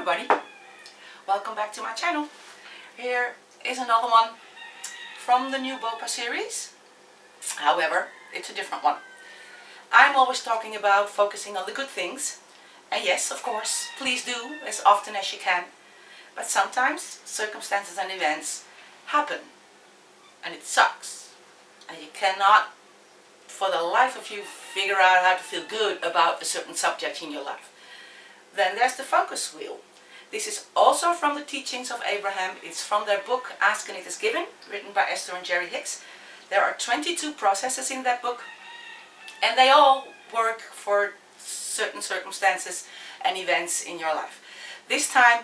everybody, welcome back to my channel. Here is another one from the new BOPA series. However, it's a different one. I'm always talking about focusing on the good things, and yes, of course, please do as often as you can. But sometimes circumstances and events happen and it sucks, and you cannot for the life of you figure out how to feel good about a certain subject in your life. Then there's the focus wheel. This is also from the teachings of Abraham. It's from their book Ask and It Is Given, written by Esther and Jerry Hicks. There are 22 processes in that book, and they all work for certain circumstances and events in your life. This time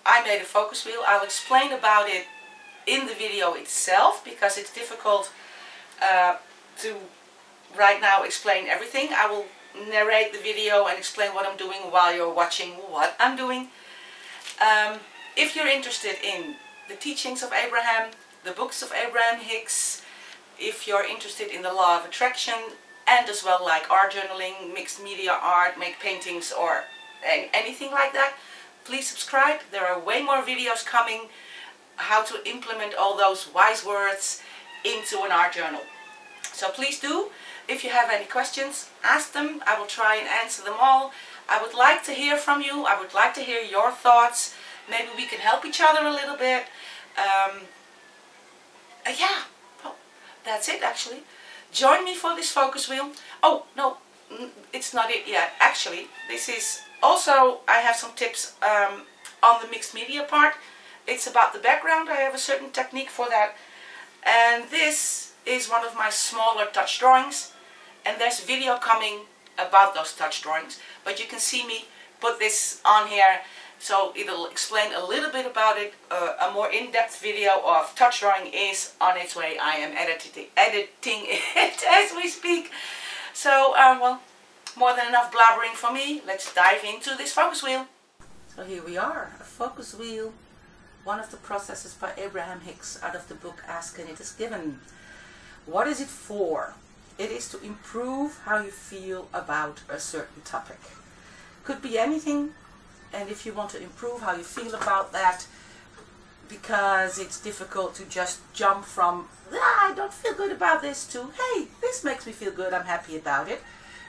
I made a focus wheel. I'll explain about it in the video itself because it's difficult to right now explain everything. I will narrate the video and explain what I'm doing while you're watching what I'm doing. If you're interested in the teachings of Abraham, the books of Abraham Hicks, if you're interested in the law of attraction, and as well like art journaling, mixed media art, make paintings or anything like that, please subscribe. There are way more videos coming how to implement all those wise words into an art journal. So please do. If you have any questions, ask them. I will try and answer them all. I would like to hear from you. I would like to hear your thoughts. Maybe we can help each other a little bit. Yeah, well, that's it actually. Join me for this focus wheel. Oh, no, it's not it yet. Actually, this is also, I have some tips on the mixed media part. It's about the background. I have a certain technique for that. And this is one of my smaller touch drawings. And there's a video coming about those touch drawings. But you can see me put this on here. So it'll explain a little bit about it. A more in-depth video of touch drawing is on its way. I am editing it as we speak. So, well, more than enough blabbering for me. Let's dive into this focus wheel. So here we are, a focus wheel. One of the processes by Abraham Hicks out of the book Ask and It Is Given. What is it for? It is to improve how you feel about a certain topic. Could be anything. And if you want to improve how you feel about that, because it's difficult to just jump from, I don't feel good about this, to, hey, this makes me feel good, I'm happy about it.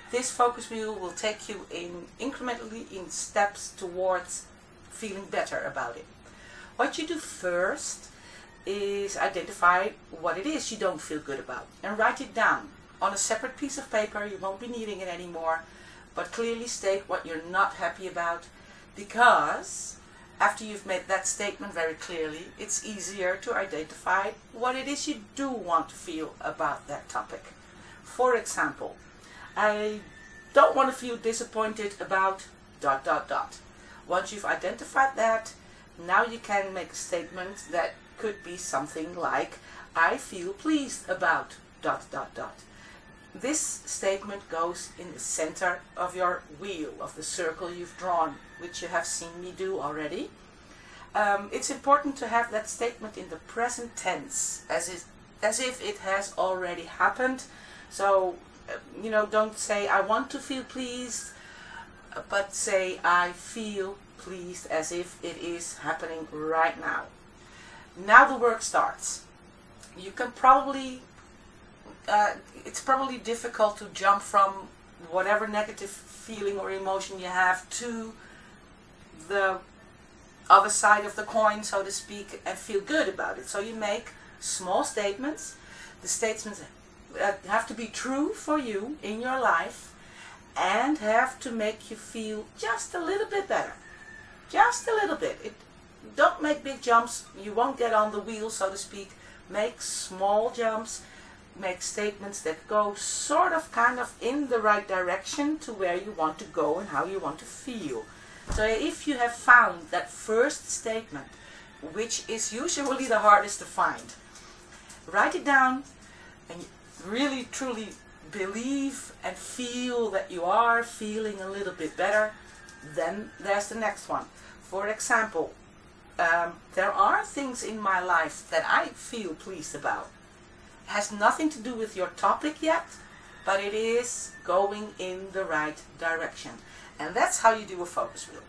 This focus wheel will take you in incrementally in steps towards feeling better about it. What you do first is identify what it is you don't feel good about and write it down on a separate piece of paper. You won't be needing it anymore, but clearly state what you're not happy about. Because after you've made that statement very clearly, it's easier to identify what it is you do want to feel about that topic. For example, I don't want to feel disappointed about ... Once you've identified that, now you can make a statement that could be something like, I feel pleased about ... This statement goes in the center of your wheel, of the circle you've drawn, which you have seen me do already. It's important to have that statement in the present tense, as if it has already happened. So, don't say, I want to feel pleased, but say, I feel pleased, as if it is happening right now. Now the work starts. You can probably it's probably difficult to jump from whatever negative feeling or emotion you have to the other side of the coin, so to speak, and feel good about it. So you make small statements. The statements have to be true for you in your life and have to make you feel just a little bit better. Just a little bit. Don't make big jumps. You won't get on the wheel, so to speak. Make small jumps. Make statements that go sort of kind of in the right direction to where you want to go and how you want to feel. So if you have found that first statement, which is usually the hardest to find, write it down and really truly believe and feel that you are feeling a little bit better. Then there's the next one. For example, there are things in my life that I feel pleased about. Has nothing to do with your topic yet, but it is going in the right direction. And that's how you do a focus wheel.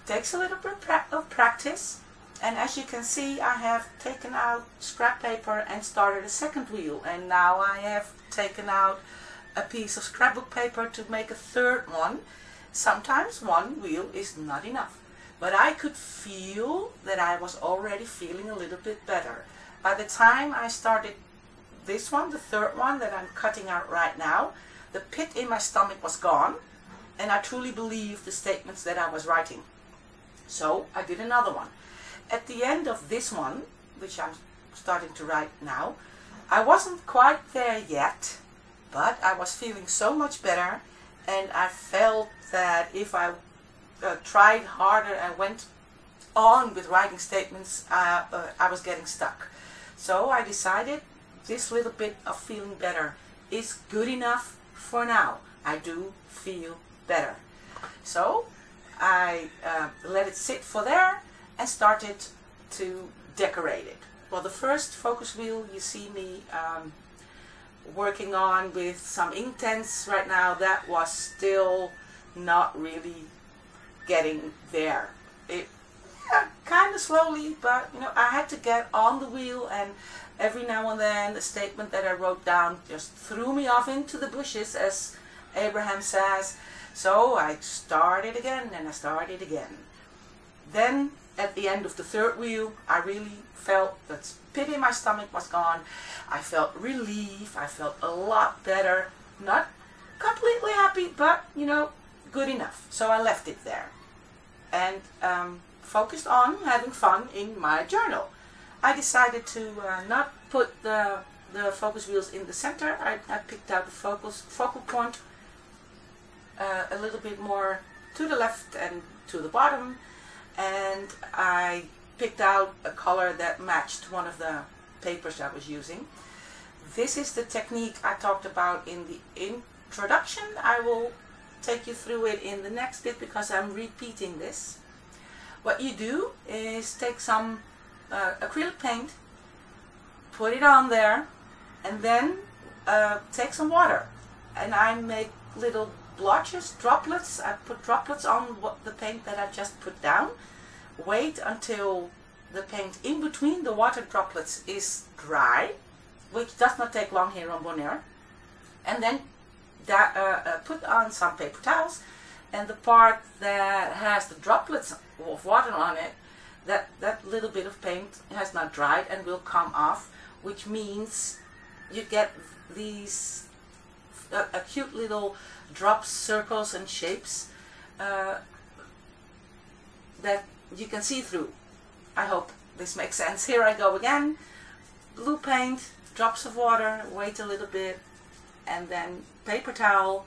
takes a little bit of practice. And as you can see, I have taken out scrap paper and started a second wheel. And now I have taken out a piece of scrapbook paper to make a third one. Sometimes one wheel is not enough. But I could feel that I was already feeling a little bit better. By the time I started this one, the third one that I'm cutting out right now, the pit in my stomach was gone. And I truly believed the statements that I was writing. So I did another one. At the end of this one, which I'm starting to write now, I wasn't quite there yet, but I was feeling so much better, and I felt that if I tried harder and went on with writing statements, I was getting stuck. So I decided this little bit of feeling better is good enough for now. I do feel better. So I let it sit for there and started to decorate it. Well, the first focus wheel you see me working on with some Inktense right now, that was still not really getting there. It kind of slowly, but you know, I had to get on the wheel, and every now and then the statement that I wrote down just threw me off into the bushes, as Abraham says. So I started again and I started again. Then at the end of the third wheel, I really felt that pit in my stomach was gone. I felt relief. I felt a lot better. Not completely happy, but you know, good enough. So I left it there and focused on having fun in my journal. I decided to not put the focus wheels in the center. I picked out the focal point a little bit more to the left and to the bottom, and I picked out a color that matched one of the papers I was using. This is the technique I talked about in the introduction. I will take you through it in the next bit because I'm repeating this. What you do is take some acrylic paint, put it on there, and then take some water, and I make little blotches, droplets. I put droplets on the paint that I just put down. Wait until the paint in between the water droplets is dry, which does not take long here on Bonaire, and then put on some paper towels, and the part that has the droplets of water on it, that little bit of paint has not dried and will come off, which means you get these cute little drops, circles and shapes that you can see through. I hope this makes sense. Here I go again. Blue paint, drops of water, wait a little bit, and then paper towel,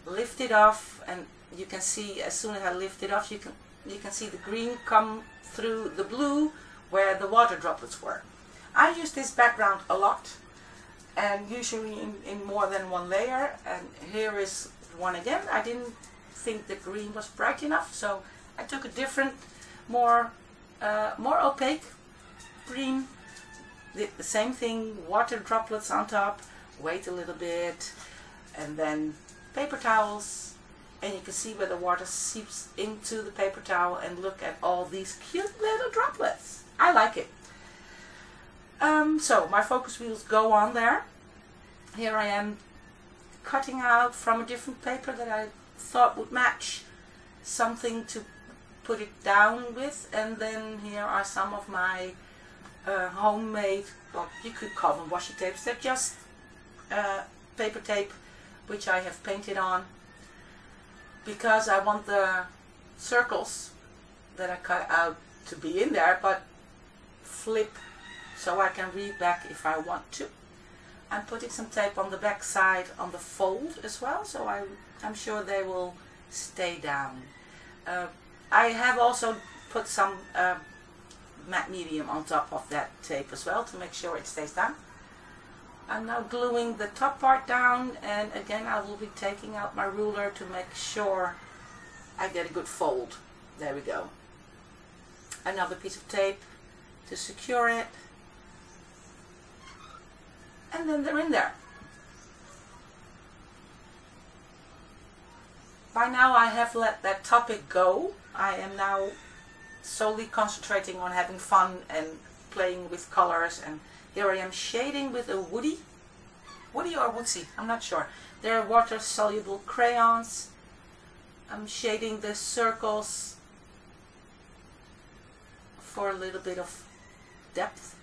lift it off, and you can see as soon as I lift it off, you can see the green come through the blue where the water droplets were. I use this background a lot, and usually in more than one layer, and here is one again. I didn't think the green was bright enough, so I took a different, more opaque green. Did the same thing, water droplets on top, wait a little bit, and then paper towels, and you can see where the water seeps into the paper towel, and look at all these cute little droplets. I like it. So my focus wheels go on there. Here I am cutting out from a different paper that I thought would match something to put it down with, and then here are some of my homemade, well, you could call them washi tapes. They're just paper tape which I have painted on because I want the circles that I cut out to be in there, but flip so I can read back if I want to. I'm putting some tape on the back side on the fold as well, so I'm sure they will stay down. I have also put some matte medium on top of that tape as well to make sure it stays down. I'm now gluing the top part down, and again I will be taking out my ruler to make sure I get a good fold. There we go. Another piece of tape to secure it, and then they're in there. by now I have let that topic go. I am now solely concentrating on having fun and playing with colors, and here I am shading with a woody or woodsy, I'm not sure. They're water soluble crayons. I'm shading the circles for a little bit of depth.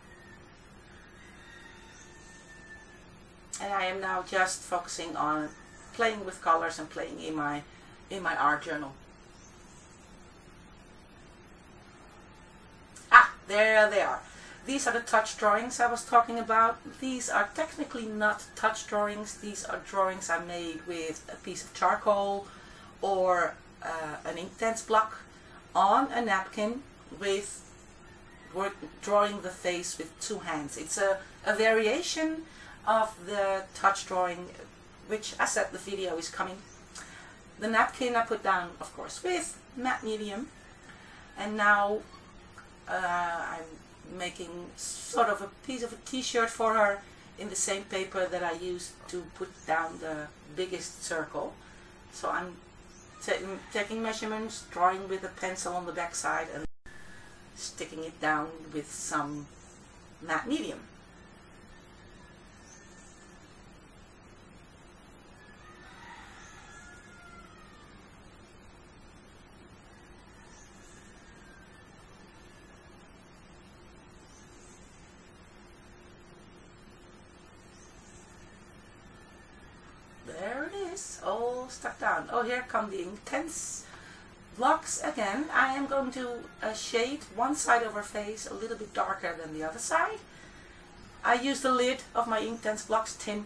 And I am now just focusing on playing with colors and playing in my art journal. Ah, there they are. These are the touch drawings I was talking about. These are technically not touch drawings. These are drawings I made with a piece of charcoal or an Inktense block on a napkin with drawing the face with two hands. It's a variation of the touch drawing, which I said the video is coming. The napkin I put down, of course, with matte medium, and now I'm making sort of a piece of a t-shirt for her in the same paper that I used to put down the biggest circle. So I'm taking measurements, drawing with a pencil on the back side and sticking it down with some matte medium. There it is, all stuck down. Oh, here come the Inktense blocks again. I am going to shade one side of her face a little bit darker than the other side. I used the lid of my Inktense blocks tin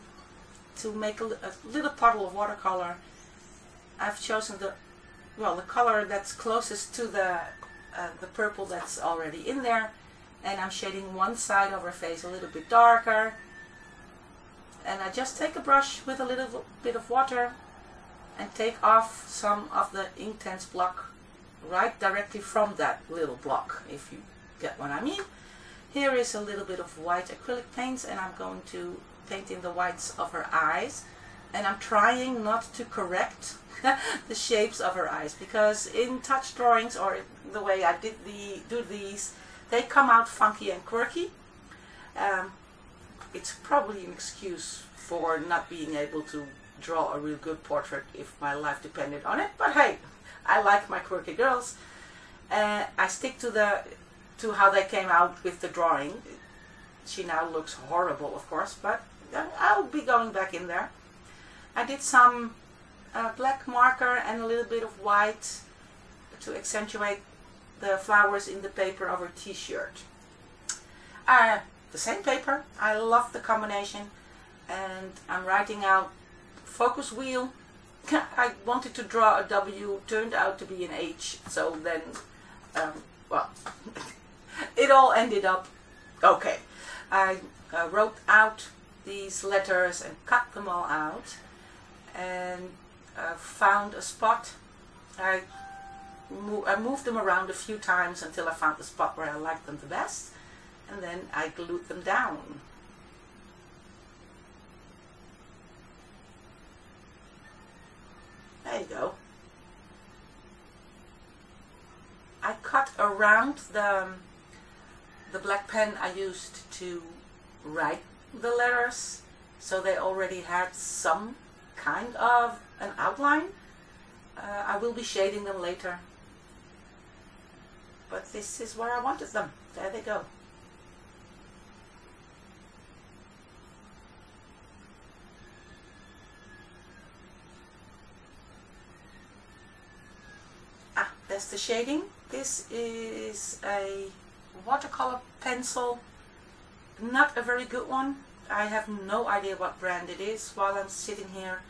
to make a little puddle of watercolor. I've chosen the color that's closest to the purple that's already in there, and I'm shading one side of her face a little bit darker. And I just take a brush with a little bit of water and take off some of the Inktense block right directly from that little block, if you get what I mean. Here is a little bit of white acrylic paint, and I'm going to paint in the whites of her eyes. And I'm trying not to correct the shapes of her eyes, because in touch drawings, or the way I do these, they come out funky and quirky. It's probably an excuse for not being able to draw a real good portrait if my life depended on it, but hey, I like my quirky girls. I stick to how they came out with the drawing. She now looks horrible, of course, but I'll be going back in there. I did some black marker and a little bit of white to accentuate the flowers in the paper of her t-shirt. The same paper, I love the combination, and I'm writing out focus wheel. I wanted to draw a W, turned out to be an H, so then, it all ended up okay. I wrote out these letters and cut them all out, and found a spot. I moved them around a few times until I found the spot where I liked them the best. And then I glued them down. There you go. I cut around the black pen I used to write the letters, so they already had some kind of an outline. I will be shading them later, but this is where I wanted them. There they go. That's the shading. This is a watercolor pencil, not a very good one. I have no idea what brand it is while I'm sitting here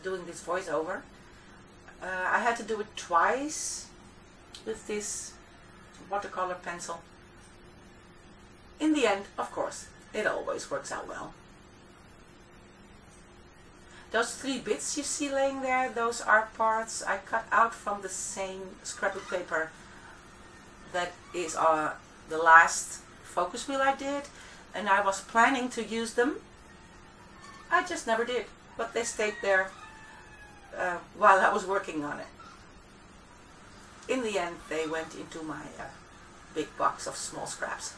doing this voiceover. I had to do it twice with this watercolor pencil. In the end, of course, it always works out well. Those 3 bits you see laying there, those are parts I cut out from the same scrapbook paper that is the last focus wheel I did, and I was planning to use them. I just never did, but they stayed there while I was working on it. In the end, they went into my big box of small scraps.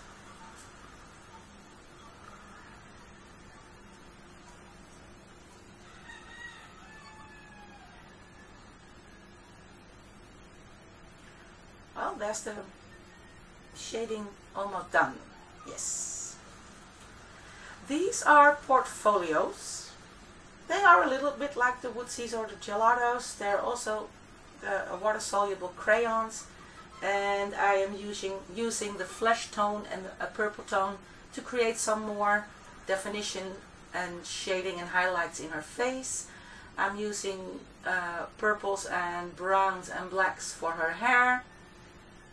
Well, there's the shading almost done. Yes. These are portfolios. They are a little bit like the Woodsies or the Gelatos. They're also water-soluble crayons, and I am using the flesh tone and a purple tone to create some more definition and shading and highlights in her face. I'm using purples and browns and blacks for her hair,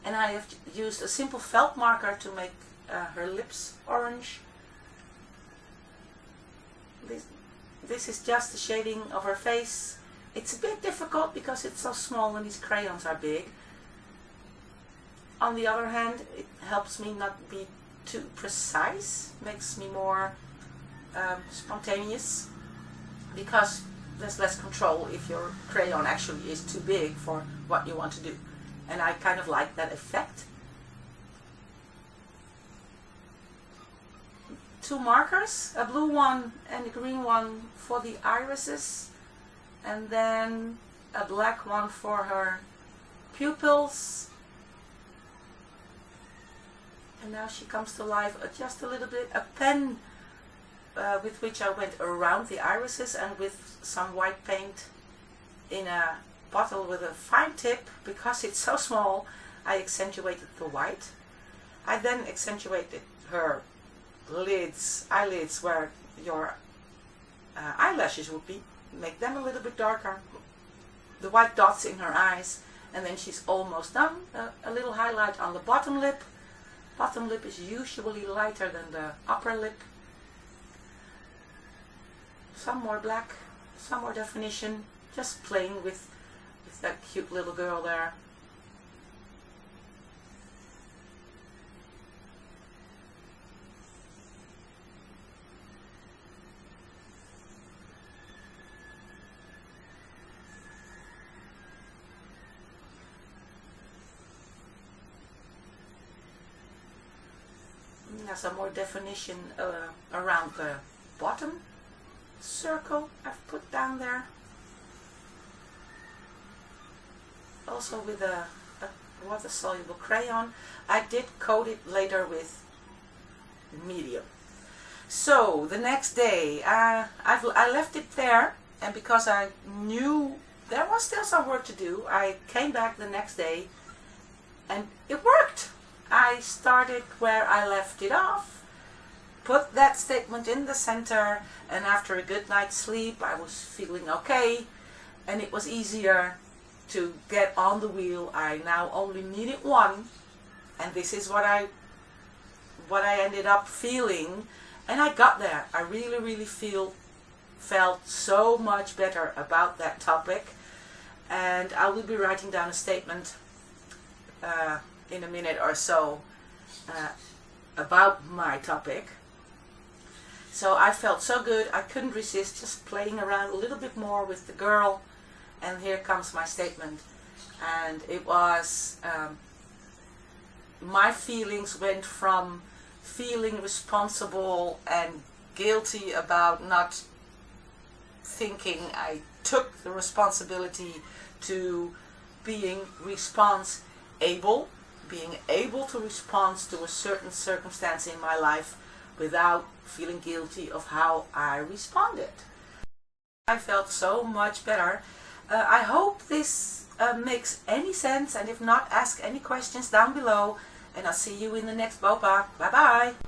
and I have used a simple felt marker to make her lips orange. This is just the shading of her face. It's a bit difficult because it's so small and these crayons are big. On the other hand, it helps me not be too precise, makes me more spontaneous, because there's less control if your crayon actually is too big for what you want to do. And I kind of like that effect. Two markers, a blue one and a green one for the irises, and then a black one for her pupils. And now she comes to life just a little bit. A pen with which I went around the irises, and with some white paint in a bottle with a fine tip, because it's so small, I accentuated the white. I then accentuated her eyelids where your eyelashes would be, make them a little bit darker, the white dots in her eyes, and then she's almost done. A little highlight on the bottom lip. Bottom lip is usually lighter than the upper lip. Some more black, some more definition, just playing with that cute little girl there. Now some more definition around the bottom circle I've put down there. Also with a water-soluble crayon. I did coat it later with medium. So the next day I left it there, and because I knew there was still some work to do, I came back the next day and it worked. I started where I left it off, put that statement in the center, and after a good night's sleep I was feeling okay, and it was easier to get on the wheel. I now only needed one, and this is what I ended up feeling, and I got there. I really felt so much better about that topic, and I will be writing down a statement in a minute or so about my topic. So I felt so good, I couldn't resist just playing around a little bit more with the girl, and here comes my statement. And it was, my feelings went from feeling responsible and guilty about not thinking I took the responsibility, to being response-able, being able to respond to a certain circumstance in my life without feeling guilty of how I responded. I felt so much better. I hope this makes any sense, and if not, ask any questions down below, and I'll see you in the next BOPA. Bye bye!